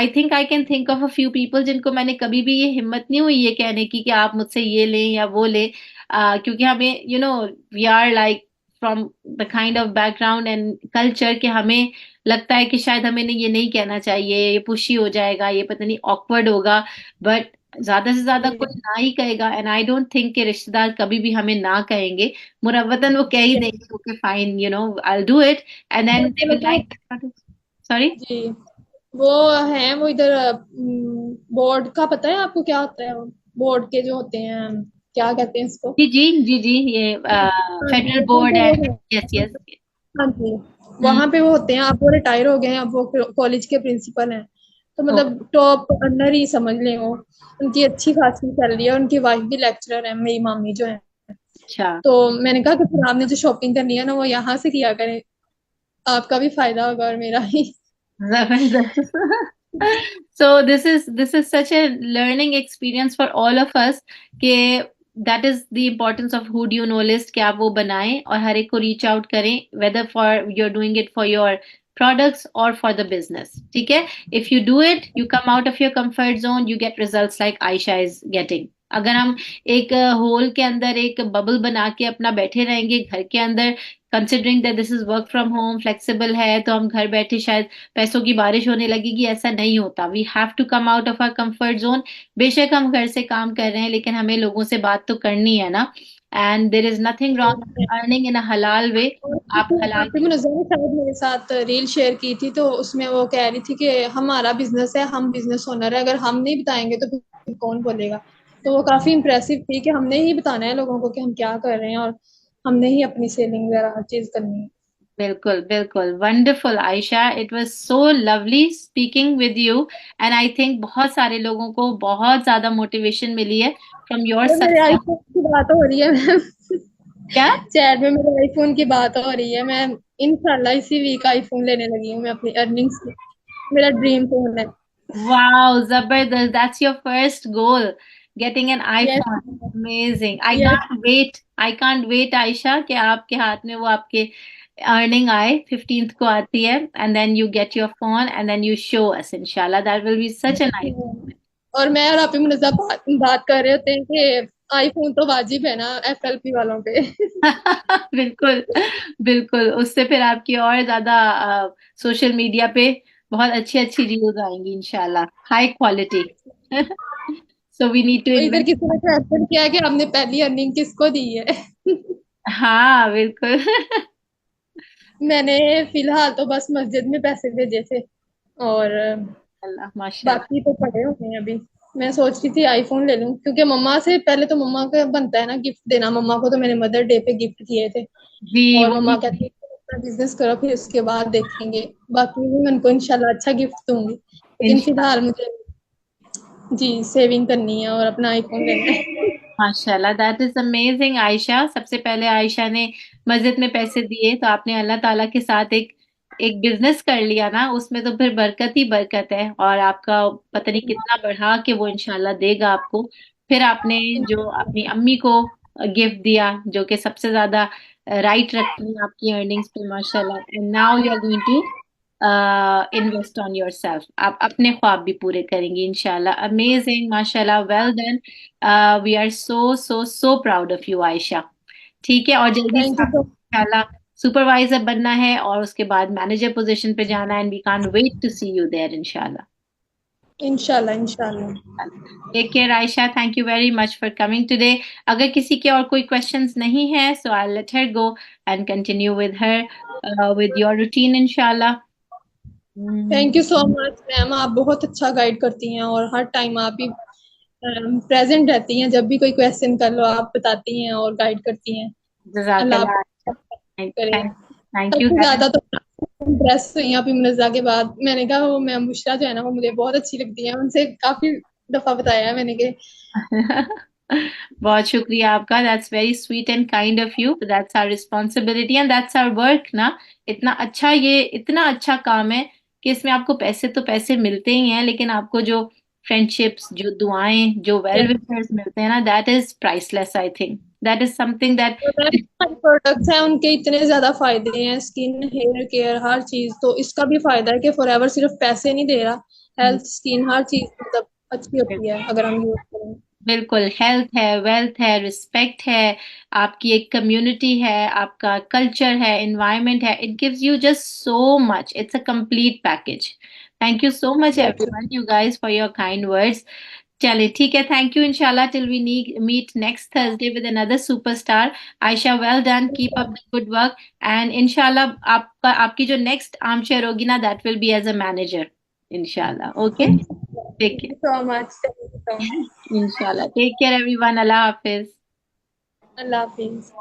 I think I can think of a few people जिनको मैंने कभी भी ये हिम्मत नहीं हुई ये कहने की कि आप मुझसे ये लें या वो लें, क्योंकि हमें we are like from the kind of background and culture कि हमें लगता है कि शायद हमें ये नहीं कहना चाहिए, ये पुशी हो जाएगा, ये पता नहीं awkward होगा, बट ज्यादा से ज्यादा कोई ना ही कहेगा। एंड आई डोंट थिंक कि रिश्तेदार कभी भी हमें ना कहेंगे, मुरव्वतन वो कह ही देंगे okay fine, I will do it, and then they चलो विल तो लाइक। सॉरी? जी, वो है वो इधर बोर्ड का पता है आपको क्या होता है? वो बोर्ड के जो होते हैं, क्या कहते हैं इसको? जी जी जी जी, ये हाँ जी, फेडरल वहाँ बोर्ड पे एंड वो है। Yes yes. हाँ जी, वहां पे वो होते हैं। अब वो रिटायर हो गए हैं, अब वो कॉलेज के प्रिंसिपल हैं, तो मतलब टॉप अर्नर ही समझ लें वो। उनकी अच्छी खासी सैलरी है, उनकी वाइफ भी लेक्चरर है, मेरी मामी जो है। अच्छा। तो मैंने कहा कि फिर आपने जो शॉपिंग करनी है ना वो यहाँ से किया करें, आपका भी फायदा होगा और मेरा ही। जबरदस्त। So this is such a learning experience for all of us कि that is the importance of who do you know list, कि आप वो बनाएं और हर एक को reach out करें, whether for you're doing it for your products or for the business, ठीक है? If you do it, you come out of your comfort zone, you get results like Aisha is getting. अगर हम एक होल के अंदर एक बबल बना के अपना बैठे रहेंगे घर के अंदर, considering that this is work from home, flexible है, तो हम घर बैठे शायद पैसों की बारिश होने लगेगी, ऐसा नहीं होता। We have to come out of our comfort zone. बेशक हम घर से काम कर रहे हैं, लेकिन हमें लोगों से बात तो करनी है ना। And there is nothing wrong earning in a halal way. और आप हलाल आपकी मुनज़्ज़म ने शायद मेरे साथ रील शेयर की थी, तो उसमें वो कह रही थी कि हमारा बिजनेस है, हम बिजनेस ओनर है, अगर हम नहीं बताएंगे तो फिर कौन बोलेगा। तो वो काफी इम्प्रेसिव थी कि हमने ही बताना है लोगों को कि हम क्या कर रहे हैं और हमने ही अपनी सेलिंग वगैरह हर चीज करनी है। बिल्कुल बिल्कुल, wonderful Ayesha, it was so lovely speaking with you, and I think बहुत सारे लोगों को बहुत ज्यादा मोटिवेशन मिली है फ्रॉम योर और मेरे सक्सेस। आईफोन की बात हो रही है मैम, क्या? चैट में मेरे आईफोन की बात हो रही है। मैं इंशाल्लाह इसी वीक आईफोन लेने लगी हूँ मैं अपनी अर्निंग्स से, मेरा ड्रीम फोन है। Wow, Zabardast. That's your first goal, getting an yes. iPhone. Amazing. I yes. can't wait. I can't wait, Aisha, कि आपके हाथ में वो आपके earning आए, 15th को आती है, and then you get your phone and then you show us, inshallah. That will be such a nice moment. और मैं और आप ही मुनज़्ज़ा बात कर रहे होते हैं कि आईफोन तो वाजिब है ना एफएलपी वालों पे। बिल्कुल बिल्कुल, उससे फिर आपकी और ज्यादा सोशल मीडिया पे बहुत अच्छी अच्छी रील्स आएंगी इंशाल्लाह, high quality. So we need to तो इधर इन्वेस्ट। किसी ने क्वेश्चन किया कि हमने पहली अर्निंग किसको दी है। हाँ बिल्कुल। मैंने फिलहाल तो बस मस्जिद में पैसे भेजे थे और अल्लाह माशाल्लाह। बाकी तो पड़े हुए हैं अभी। मैं सोच रही थी आईफोन ले लूं क्योंकि मम्मा से पहले तो मम्मा का बनता है ना गिफ्ट देना। मम्मा को तो मैंने मदर डे पे गिफ्ट किए थे जी और वो मम्मा भी। कहती है अपना बिजनेस करो फिर उसके बाद देखेंगे। बाकी भी मैं उनको इंशाल्लाह अच्छा गिफ्ट दूंगी लेकिन इंशाल्लाह। फिलहाल मुझे जी सेविंग करनी है और अपना आईफोन लेना है। माशाल्लाह, दैट इज अमेजिंग आयशा। सबसे पहले आयशा ने मस्जिद में पैसे दिए तो आपने अल्लाह ताला के साथ एक एक बिजनेस कर लिया ना, उसमें तो फिर बरकत ही बरकत है। और आपका पता नहीं कितना बढ़ा के वो इंशाल्लाह देगा आपको। फिर आपने जो अपनी अम्मी को गिफ्ट दिया, जो कि सबसे ज्यादा राइट रखती हैं आपकी अर्निंग्स पे माशाल्लाह। And now you are going to invest on your self. आप अपने ख्वाब भी पूरे करेंगी इंशाल्लाह। अमेजिंग माशाल्लाह, well done. We are so so so proud of you Ayesha. ठीक है, और जल्दी थैंक से यू आपको इंशाल्लाह सुपरवाइजर बनना है और उसके बाद मैनेजर पोजीशन पे जाना है। And we can't wait to see you there इंशाल्लाह। इंशाल्लाह इंशाल्लाह। Take care Ayesha, thank you very much for coming today. अगर किसी के और कोई क्वेश्चंस नहीं है so I let her go and continue with her with your routine इंशाल्लाह। Thank you so much ma'am. आप बहुत अच्छा गाइड करती हैं और हर टाइम आप ही प्रेजेंट रहती हैं। जब भी कोई क्वेश्चन कर लो आप बताती हैं और गाइड करती हैं। अल्लाह जज़ाकल्लाह। आपको करे। Thank you. सबसे ज्यादा तो इम्प्रेस हुई हैं अभी मुनज़्ज़ा के बाद। मैंने कहा वो मैम बुशरा जो है ना वो मुझे बहुत अच्छी लगती है। उनसे काफी दफा बताया है मैंने कि बहुत शुक्रिया आपका। That's very sweet and kind of you. That's our responsibility and that's our work ना। इतना अच्छा, ये इतना अच्छा काम है कि इसमें आपको पैसे तो पैसे मिलते ही हैं, लेकिन आपको जो फ्रेंडशिप्स, जो दुआएं, जो वेल विशर्स मिलते हैं ना, that is priceless. I think that is something that. Products हैं उनके इतने ज्यादा फायदे हैं स्किन हेयर केयर हर चीज। तो इसका भी फायदा है कि फॉरएवर सिर्फ पैसे नहीं दे रहा। हेल्थ स्किन हर चीज मतलब अच्छी होती है अगर हम यूज करें। बिल्कुल, हेल्थ है, वेल्थ है, रिस्पेक्ट है, आपकी एक कम्युनिटी है, आपका कल्चर है, एनवायरनमेंट है। It gives you just so much. It's a complete package. Thank you so much everyone, you guys, for your kind words. चलिए ठीक है, थैंक यू। इंशाल्लाह till we meet next Thursday with another superstar. Ayesha, well done, keep up the good work. And इंशाल्लाह आपका, आपकी जो नेक्स्ट आर्म चेयर होगी ना, that will be as a manager इंशाल्लाह। Okay, take thank you so much. Thank you so much. Care इंशाल्लाह। टेक केयर एवरीवन, अल्लाह हाफिज। अल्लाह हाफिज।